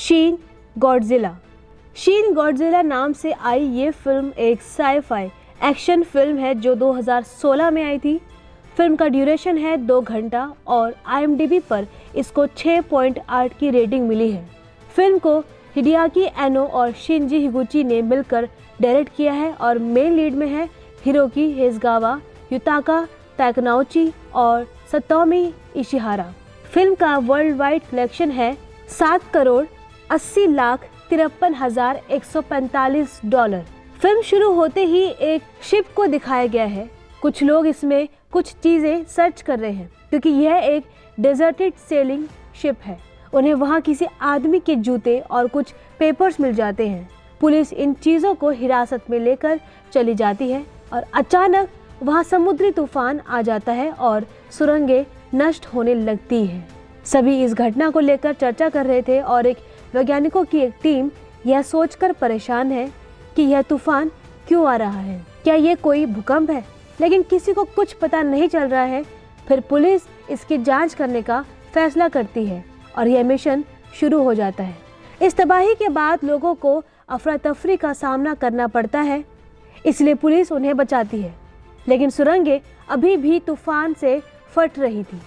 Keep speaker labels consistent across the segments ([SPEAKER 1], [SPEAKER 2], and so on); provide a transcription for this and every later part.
[SPEAKER 1] शीन Godzilla. शीन Godzilla नाम से आई ये फिल्म एक साई-फाई एक्शन फिल्म है जो 2016 में आई थी। फिल्म का ड्यूरेशन है 2 घंटा और IMDb पर इसको 6.8 की रेटिंग मिली है। फिल्म को हिडेaki एनो और शिंजी हिगुची ने मिलकर डायरेक्ट किया है और मेन लीड में है हिरोकी हेज़गावा, युताका ताकानोची और सतोमी इशिहारा। फिल्म का वर्ल्ड वाइड कलेक्शन है $7,80,53,145। फिल्म शुरू होते ही एक शिप को दिखाया गया है। कुछ लोग इसमें कुछ चीजें सर्च कर रहे हैं क्योंकि यह एक डेजर्टेड सेलिंग शिप है। उन्हें वहां किसी आदमी के जूते और कुछ पेपर्स मिल जाते हैं। पुलिस इन चीजों को हिरासत में लेकर चली जाती है और अचानक वहां समुद्री तूफान आ जाता है और सुरंगें नष्ट होने लगती है। सभी इस घटना को लेकर चर्चा कर रहे थे और एक वैज्ञानिकों की एक टीम यह सोचकर परेशान है कि यह तूफान क्यों आ रहा है, क्या ये कोई भूकंप है, लेकिन किसी को कुछ पता नहीं चल रहा है। फिर पुलिस इसकी जांच करने का फैसला करती है और यह मिशन शुरू हो जाता है। इस तबाही के बाद लोगों को अफरा तफरी का सामना करना पड़ता है, इसलिए पुलिस उन्हें बचाती है, लेकिन सुरंगें अभी भी तूफान से फट रही थी।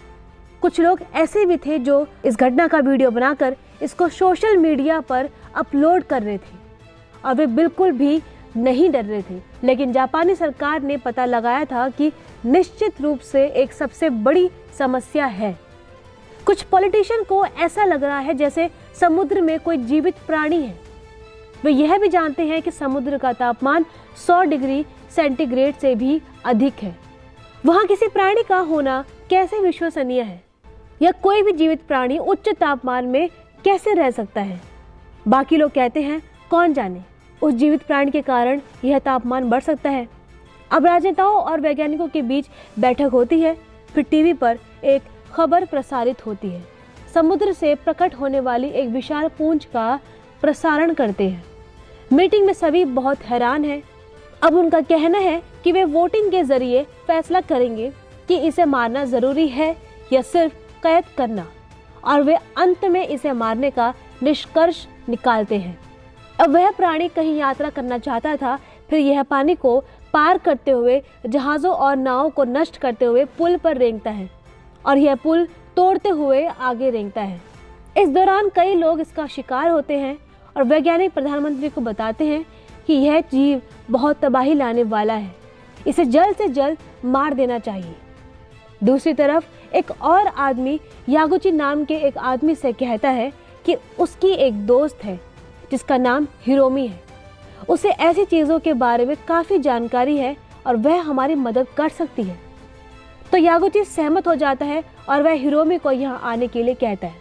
[SPEAKER 1] कुछ लोग ऐसे भी थे जो इस घटना का वीडियो बनाकर इसको सोशल मीडिया पर अपलोड कर रहे थे और वे बिल्कुल भी नहीं डर रहे थे। लेकिन जापानी सरकार ने पता लगाया था कि निश्चित रूप से एक सबसे बड़ी समस्या है। कुछ पॉलिटिशियन को ऐसा लग रहा है जैसे समुद्र में कोई जीवित प्राणी है। वे यह भी जानते हैं कि समुद्र का तापमान 100 डिग्री सेंटीग्रेड से भी अधिक है। वहाँ किसी प्राणी का होना कैसे विश्वसनीय है, या कोई भी जीवित प्राणी उच्च तापमान में कैसे रह सकता है। बाकी लोग कहते हैं कौन जाने, उस जीवित प्राणी के कारण यह तापमान बढ़ सकता है। अब राजनेताओं और वैज्ञानिकों के बीच बैठक होती है। फिर टीवी पर एक खबर प्रसारित होती है। समुद्र से प्रकट होने वाली एक विशाल पूंछ का प्रसारण करते हैं। मीटिंग में सभी बहुत हैरान हैं। अब उनका कहना है कि वे वोटिंग के जरिए फैसला करेंगे कि इसे मारना जरूरी है या सिर्फ कैद करना, और वे अंत में इसे मारने का निष्कर्ष निकालते हैं। अब वह प्राणी कहीं यात्रा करना चाहता था, फिर यह पानी को पार करते हुए जहाज़ों और नावों को नष्ट करते हुए पुल पर रेंगता है और यह पुल तोड़ते हुए आगे रेंगता है। इस दौरान कई लोग इसका शिकार होते हैं और वैज्ञानिक प्रधानमंत्री को बताते हैं कि यह जीव बहुत तबाही लाने वाला है, इसे जल्द से जल्द मार देना चाहिए। दूसरी तरफ एक और आदमी यागुची नाम के एक आदमी से कहता है कि उसकी एक दोस्त है जिसका नाम हिरोमी है। उसे ऐसी चीज़ों के बारे में काफ़ी जानकारी है और वह हमारी मदद कर सकती है। तो यागुची सहमत हो जाता है और वह हिरोमी को यहाँ आने के लिए कहता है।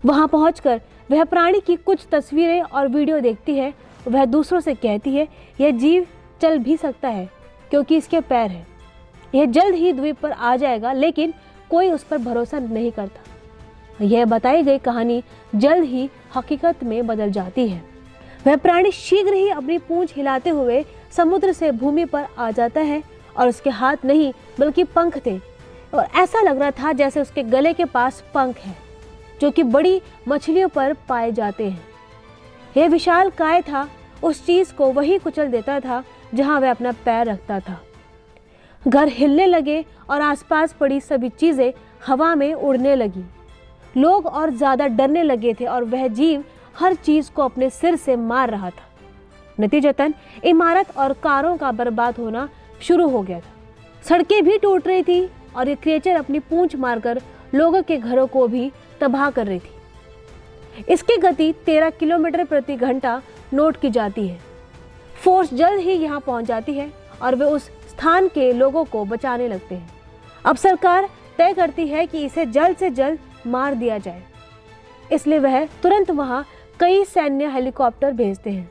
[SPEAKER 1] वहाँ पहुँचकर वह प्राणी की कुछ तस्वीरें और वीडियो देखती है। वह दूसरों से कहती है यह जीव चल भी सकता है क्योंकि इसके पैर हैं। यह जल्द ही द्वीप पर आ जाएगा, लेकिन कोई उस पर भरोसा नहीं करता। यह बताई गई कहानी जल्द ही हकीकत में बदल जाती है। वह प्राणी शीघ्र ही अपनी पूंछ हिलाते हुए समुद्र से भूमि पर आ जाता है और उसके हाथ नहीं बल्कि पंख थे, और ऐसा लग रहा था जैसे उसके गले के पास पंख है जो कि बड़ी मछलियों पर पाए जाते हैं। यह विशाल काय था, उस चीज को वही कुचल देता था जहां वह अपना पैर रखता था। घर हिलने लगे और आसपास पड़ी सभी चीजें हवा में उड़ने लगी। लोग और ज्यादा डरने लगे थे और वह जीव हर चीज को अपने सिर से मार रहा था। नतीजतन इमारत और कारों का बर्बाद होना शुरू हो गया था। सड़कें भी टूट रही थी और ये क्रिएचर अपनी पूंछ मारकर लोगों के घरों को भी तबाह कर रही थी। इसकी गति 13 किलोमीटर प्रति घंटा नोट की जाती है। फोर्स जल्द ही यहाँ पहुँच जाती है और वे उस स्थान के लोगों को बचाने लगते हैं। अब सरकार तय करती है कि इसे जल्द से जल्द मार दिया जाए, इसलिए वह तुरंत वहाँ कई सैन्य हेलीकॉप्टर भेजते हैं।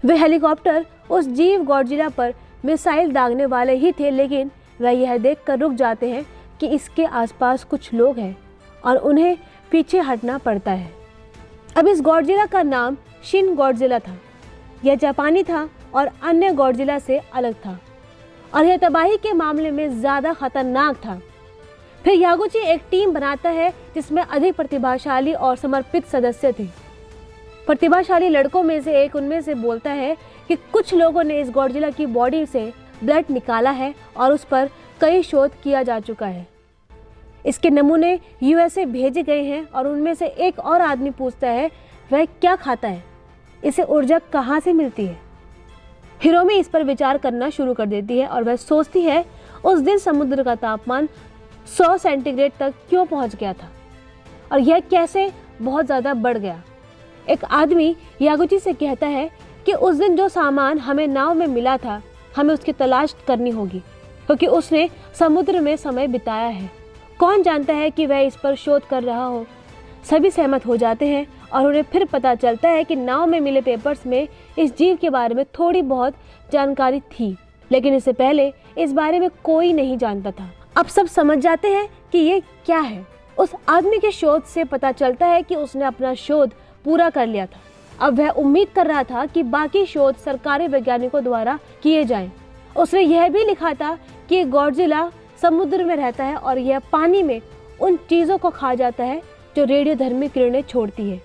[SPEAKER 1] वे हेलीकॉप्टर उस जीव गॉडजिला पर मिसाइल दागने वाले ही थे, लेकिन वह यह देखकर रुक जाते हैं कि इसके आसपास कुछ लोग हैं और उन्हें पीछे हटना पड़ता है। अब इस गॉडजिला का नाम शिन गॉडजिला था। यह जापानी था और अन्य गॉडजिला से अलग था और यह तबाही के मामले में ज़्यादा खतरनाक था। फिर यागुची एक टीम बनाता है जिसमें अधिक प्रतिभाशाली और समर्पित सदस्य थे। प्रतिभाशाली लड़कों में से एक उनमें से बोलता है कि कुछ लोगों ने इस गॉडजिला की बॉडी से ब्लड निकाला है और उस पर कई शोध किया जा चुका है। इसके नमूने यूएसए भेजे गए हैं और उनमें से एक और आदमी पूछता है वह क्या खाता है, इसे ऊर्जा कहाँ से मिलती है। हिरोमी इस पर विचार करना शुरू कर देती है और वह सोचती है उस दिन समुद्र का तापमान 100 सेंटीग्रेड तक क्यों पहुंच गया था और यह कैसे बहुत ज़्यादा बढ़ गया। एक आदमी यागुची से कहता है कि उस दिन जो सामान हमें नाव में मिला था हमें उसकी तलाश करनी होगी क्योंकि उसने समुद्र में समय बिताया है। कौन जानता है कि वह इस पर शोध कर रहा हो। सभी सहमत हो जाते हैं और उन्हें फिर पता चलता है कि नाव में मिले पेपर्स में इस जीव के बारे में थोड़ी बहुत जानकारी थी, लेकिन इससे पहले इस बारे में कोई नहीं जानता था। अब सब समझ जाते हैं कि ये क्या है। उस आदमी के शोध से पता चलता है कि उसने अपना शोध पूरा कर लिया था। अब वह उम्मीद कर रहा था कि बाकी शोध सरकारी वैज्ञानिकों द्वारा किए जाएं। उसने यह भी लिखा था कि गॉडजिला समुद्र में रहता है और यह पानी में उन चीज़ों को खा जाता है जो रेडियोधर्मी किरणें छोड़ती है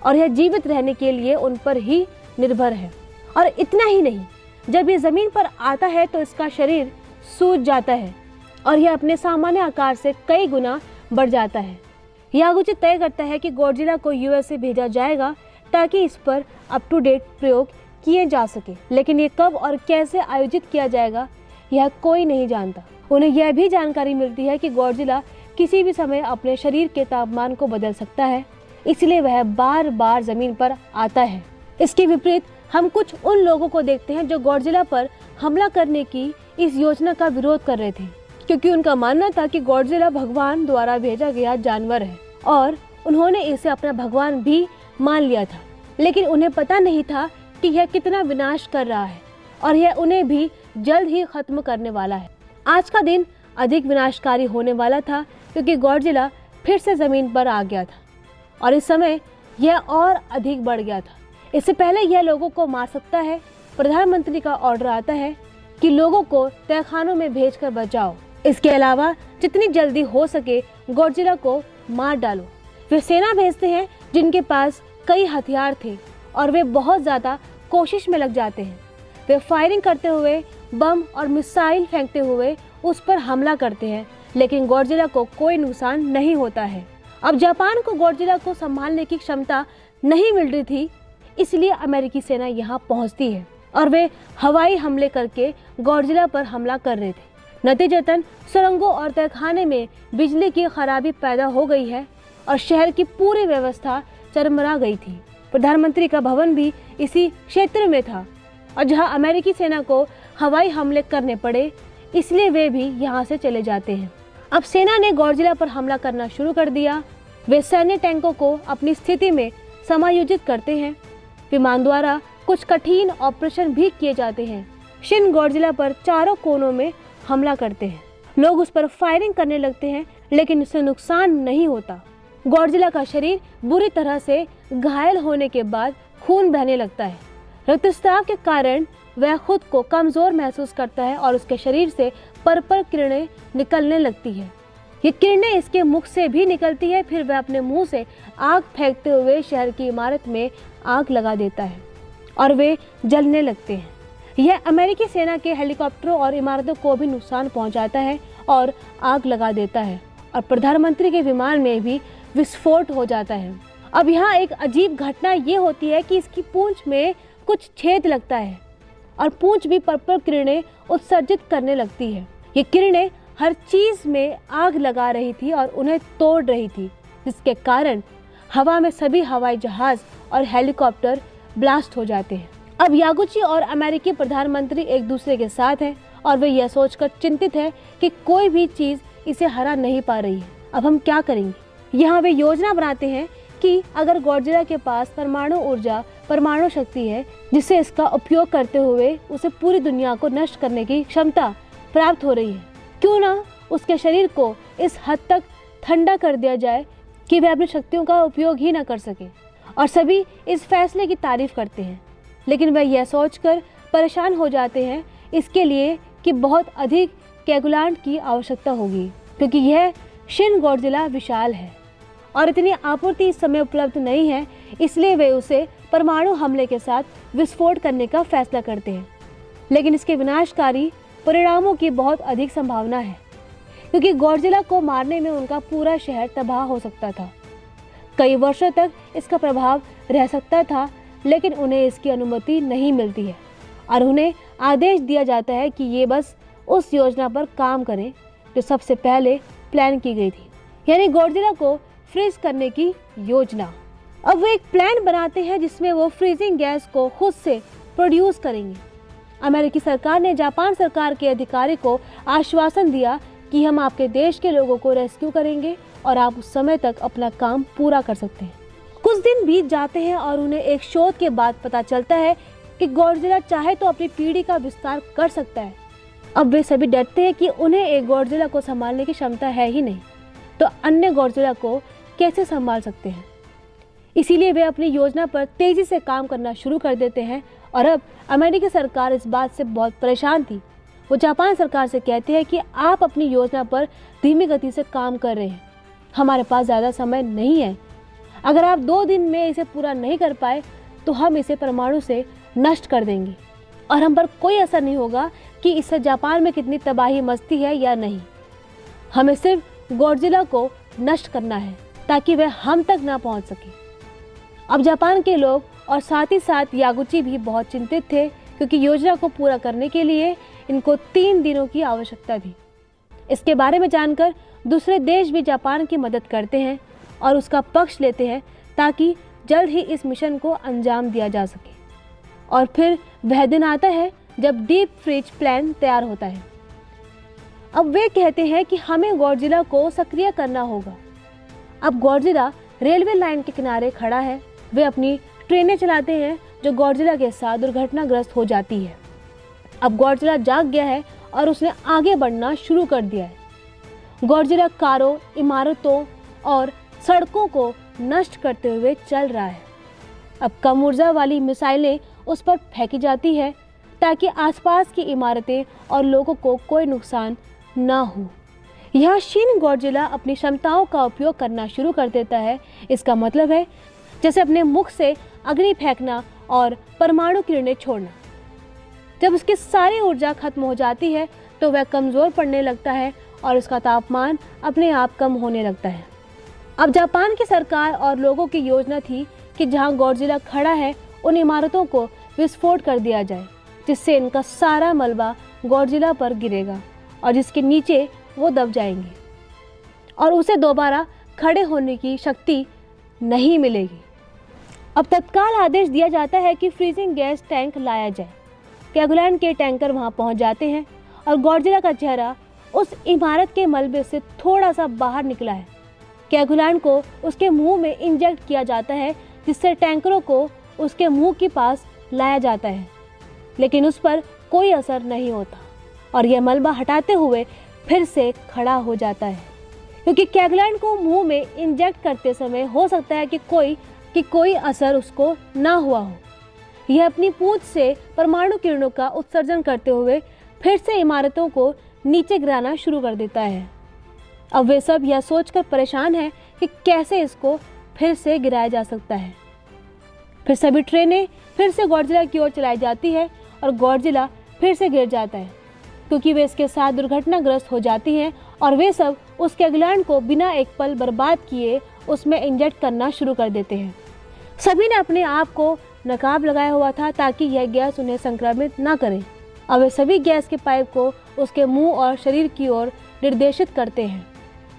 [SPEAKER 1] और यह जीवित रहने के लिए उन पर ही निर्भर है। और इतना ही नहीं, जब ये ज़मीन पर आता है तो इसका शरीर सूज जाता है और यह अपने सामान्य आकार से कई गुना बढ़ जाता है। यागुची तय करता है कि गॉडजिला को यूएसए भेजा जाएगा ताकि इस पर अप टू डेट प्रयोग किए जा सके, लेकिन ये कब और कैसे आयोजित किया जाएगा यह कोई नहीं जानता। उन्हें यह भी जानकारी मिलती है कि गॉडजिला किसी भी समय अपने शरीर के तापमान को बदल सकता है, इसलिए वह बार बार जमीन पर आता है। इसके विपरीत हम कुछ उन लोगों को देखते हैं जो गॉडजिला पर हमला करने की इस योजना का विरोध कर रहे थे, क्योंकि उनका मानना था कि गॉडजिला भगवान द्वारा भेजा गया जानवर है और उन्होंने इसे अपना भगवान भी मान लिया था। लेकिन उन्हें पता नहीं था कि यह कितना विनाश कर रहा है और यह उन्हें भी जल्द ही खत्म करने वाला है। आज का दिन अधिक विनाशकारी होने वाला था क्योंकि गॉडजिला फिर से जमीन पर आ गया था और इस समय यह और अधिक बढ़ गया था। इससे पहले यह लोगों को मार सकता है, प्रधानमंत्री का ऑर्डर आता है कि लोगों को तहखानों में भेजकर बचाओ। इसके अलावा जितनी जल्दी हो सके गॉडजिला को मार डालो। वे सेना भेजते हैं जिनके पास कई हथियार थे और वे बहुत ज़्यादा कोशिश में लग जाते हैं। वे फायरिंग करते हुए, बम और मिसाइल फेंकते हुए उस पर हमला करते हैं, लेकिन गॉडजिला को कोई नुकसान नहीं होता है। अब जापान को गॉडजिला को संभालने की क्षमता नहीं मिल रही थी, इसलिए अमेरिकी सेना यहाँ पहुँचती है और वे हवाई हमले करके गॉडजिला पर हमला कर रहे थे। नतीजतन सुरंगों और तहखाने में बिजली की खराबी पैदा हो गई है और शहर की पूरी व्यवस्था चरमरा गई थी। प्रधानमंत्री का भवन भी इसी क्षेत्र में था और जहां अमेरिकी सेना को हवाई हमले करने पड़े, इसलिए वे भी यहां से चले जाते हैं। अब सेना ने गॉडजिला पर हमला करना शुरू कर दिया। वे सैन्य टैंकों को अपनी स्थिति में समायोजित करते हैं। विमान द्वारा कुछ कठिन ऑपरेशन भी किए जाते हैं। शिन गॉडजिला पर चारों कोनों में हमला करते हैं। लोग उस पर फायरिंग करने लगते हैं, लेकिन इससे नुकसान नहीं होता। गॉडजिला का शरीर बुरी तरह से घायल होने के बाद खून बहने लगता है। रक्तस्राव के कारण वह खुद को कमजोर महसूस करता है और उसके शरीर से पर्पल किरणें निकलने लगती है। ये किरणें इसके मुख से भी निकलती है। फिर वह अपने मुंह से आग फेंकते हुए शहर की इमारत में आग लगा देता है और वे जलने लगते हैं। यह अमेरिकी सेना के हेलीकॉप्टरों और इमारतों को भी नुकसान पहुंचाता है और आग लगा देता है और प्रधानमंत्री के विमान में भी विस्फोट हो जाता है। अब यहाँ एक अजीब घटना ये होती है कि इसकी पूंछ में कुछ छेद लगता है और पूंछ भी पर्पल किरणें उत्सर्जित करने लगती है। ये किरणें हर चीज में आग लगा रही थी और उन्हें तोड़ रही थी, जिसके कारण हवा में सभी हवाई जहाज और हेलीकॉप्टर ब्लास्ट हो जाते हैं। अब यागुची और अमेरिकी प्रधानमंत्री एक दूसरे के साथ हैं और वे यह सोचकर चिंतित है कि कोई भी चीज इसे हरा नहीं पा रही है। अब हम क्या करेंगे? यहाँ वे योजना बनाते हैं कि अगर गॉडजिला के पास परमाणु ऊर्जा, परमाणु शक्ति है, जिसे इसका उपयोग करते हुए उसे पूरी दुनिया को नष्ट करने की क्षमता प्राप्त हो रही है, क्यों ना उसके शरीर को इस हद तक ठंडा कर दिया जाए कि वह अपनी शक्तियों का उपयोग ही न कर सके। और सभी इस फैसले की तारीफ करते हैं, लेकिन वह यह सोचकर परेशान हो जाते हैं इसके लिए कि बहुत अधिक कैगुलांट की आवश्यकता होगी, क्योंकि यह शिन गॉडजिला विशाल है और इतनी आपूर्ति इस समय उपलब्ध नहीं है, इसलिए वे उसे परमाणु हमले के साथ विस्फोट करने का फैसला करते हैं। लेकिन इसके विनाशकारी परिणामों की बहुत अधिक संभावना है, क्योंकि गॉडजिला को मारने में उनका पूरा शहर तबाह हो सकता था। कई वर्षों तक इसका प्रभाव रह सकता था, लेकिन उन्हें इसकी अनुमति नहीं मिलती है और उन्हें आदेश दिया जाता है कि ये बस उस योजना पर काम करें जो सबसे पहले प्लान की गई थी, यानी गॉडजिला को फ्रीज करने की योजना। अब वो एक प्लान बनाते हैं जिसमें वो फ्रीजिंग गैस को खुद से प्रोड्यूस करेंगे। अमेरिकी सरकार ने जापान सरकार के अधिकारी को आश्वासन दिया कि हम आपके देश के लोगों को रेस्क्यू करेंगे और आप उस समय तक अपना काम पूरा कर सकते हैं। कुछ दिन बीत जाते हैं और उन्हें एक शोध के बाद पता चलता है कि गॉडजिला चाहे तो अपनी पीढ़ी का विस्तार कर सकता है। अब वे सभी डरते हैं कि उन्हें एक गॉडजिला को संभालने की क्षमता है ही नहीं, तो अन्य गॉडजिला को कैसे संभाल सकते हैं। इसीलिए वे अपनी योजना पर तेजी से काम करना शुरू कर देते हैं और अब अमेरिकी सरकार इस बात से बहुत परेशान थी। वो जापान सरकार से कहते हैं कि आप अपनी योजना पर धीमी गति से काम कर रहे हैं, हमारे पास ज़्यादा समय नहीं है। अगर आप 2 दिन में इसे पूरा नहीं कर पाए तो हम इसे परमाणु से नष्ट कर देंगे और हम पर कोई असर नहीं होगा कि इससे जापान में कितनी तबाही मचती है या नहीं। हमें सिर्फ गॉडजिला को नष्ट करना है ताकि वह हम तक ना पहुंच सके। अब जापान के लोग और साथ ही साथ यागुची भी बहुत चिंतित थे, क्योंकि योजना को पूरा करने के लिए इनको 3 दिनों की आवश्यकता थी। इसके बारे में जानकर दूसरे देश भी जापान की मदद करते हैं और उसका पक्ष लेते हैं ताकि जल्द ही इस मिशन को अंजाम दिया जा सके। और फिर वह दिन आता है जब डीप फ्रीज प्लान तैयार होता है। अब वे कहते हैं कि हमें गॉडजिला को सक्रिय करना होगा। अब गॉडजिला रेलवे लाइन के किनारे खड़ा है। वे अपनी ट्रेनें चलाते हैं जो गॉडजिला के साथ दुर्घटनाग्रस्त हो जाती है। अब गॉडजिला जाग गया है और उसने आगे बढ़ना शुरू कर दिया है। गॉडजिला कारों, इमारतों और सड़कों को नष्ट करते हुए चल रहा है। अब कम ऊर्जा वाली मिसाइलें उस पर फेंकी जाती है ताकि आसपास की इमारतें और लोगों को कोई नुकसान ना हो। यहाँ शीन गॉडजिला अपनी क्षमताओं का उपयोग करना शुरू कर देता है। इसका मतलब है जैसे अपने मुख से अग्नि फेंकना और परमाणु किरणें छोड़ना। जब उसकी सारी ऊर्जा खत्म हो जाती है तो वह कमज़ोर पड़ने लगता है और उसका तापमान अपने आप कम होने लगता है। अब जापान की सरकार और लोगों की योजना थी कि जहां गॉडजिला खड़ा है उन इमारतों को विस्फोट कर दिया जाए, जिससे इनका सारा मलबा गॉडजिला पर गिरेगा और जिसके नीचे वो दब जाएंगे और उसे दोबारा खड़े होने की शक्ति नहीं मिलेगी। अब तत्काल आदेश दिया जाता है कि फ्रीजिंग गैस टैंक लाया जाए। कैगुलैंड के टैंकर वहां पहुंच जाते हैं और गॉडजिला का चेहरा उस इमारत के मलबे से थोड़ा सा बाहर निकला है। कैगुलैंड को उसके मुंह में इंजेक्ट किया जाता है, जिससे टैंकरों को उसके मुंह के पास लाया जाता है, लेकिन उस पर कोई असर नहीं होता और यह मलबा हटाते हुए फिर से खड़ा हो जाता है, क्योंकि कैगुलैंड को मुंह में इंजेक्ट करते समय हो सकता है कि कोई असर उसको ना हुआ हो। यह अपनी पूंछ से परमाणु किरणों का उत्सर्जन करते हुए फिर से इमारतों को नीचे गिराना शुरू कर देता है। अब वे सब यह सोचकर परेशान हैं कि कैसे इसको फिर से गिराया जा सकता है। फिर सभी ट्रेनें फिर से गॉडजिला की ओर चलाई जाती है और गॉडजिला फिर से गिर जाता है, क्योंकि वे इसके साथ दुर्घटनाग्रस्त हो जाती हैं और वे सब उस कैगुलैंड को बिना एक पल बर्बाद किए उसमें इंजेक्ट करना शुरू कर देते हैं। सभी ने अपने आप को नकाब लगाया हुआ था ताकि यह गैस उन्हें संक्रमित ना करे। अब वे सभी गैस के पाइप को उसके मुंह और शरीर की ओर निर्देशित करते हैं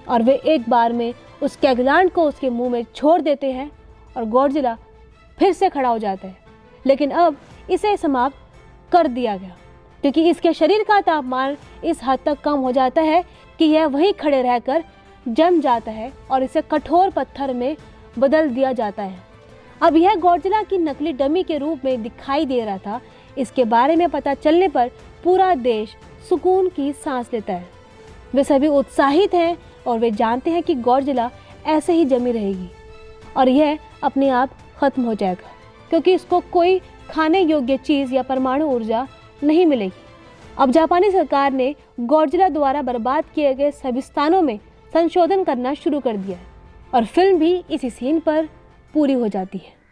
[SPEAKER 1] और वे एक बार में उस कैगुलैंड को उसके मुंह में छोड़ देते हैं और गॉडजिला फिर से खड़ा हो जाता है। लेकिन अब इसे समाप्त कर दिया गया, क्योंकि इसके शरीर का तापमान इस हद तक कम हो जाता है कि यह वहीं खड़े रहकर जम जाता है और इसे कठोर पत्थर में बदल दिया जाता है। अब यह गॉडजिला की नकली डमी के रूप में दिखाई दे रहा था। इसके बारे में पता चलने पर पूरा देश सुकून की सांस लेता है। वे सभी उत्साहित हैं और वे जानते हैं कि गॉडजिला ऐसे ही जमी रहेगी और यह अपने आप खत्म हो जाएगा, क्योंकि इसको कोई खाने योग्य चीज़ या परमाणु ऊर्जा नहीं मिलेगी। अब जापानी सरकार ने गॉडजिला द्वारा बर्बाद किए गए सभी स्थानों में संशोधन करना शुरू कर दिया है। और फिल्म भी इसी सीन पर पूरी हो जाती है।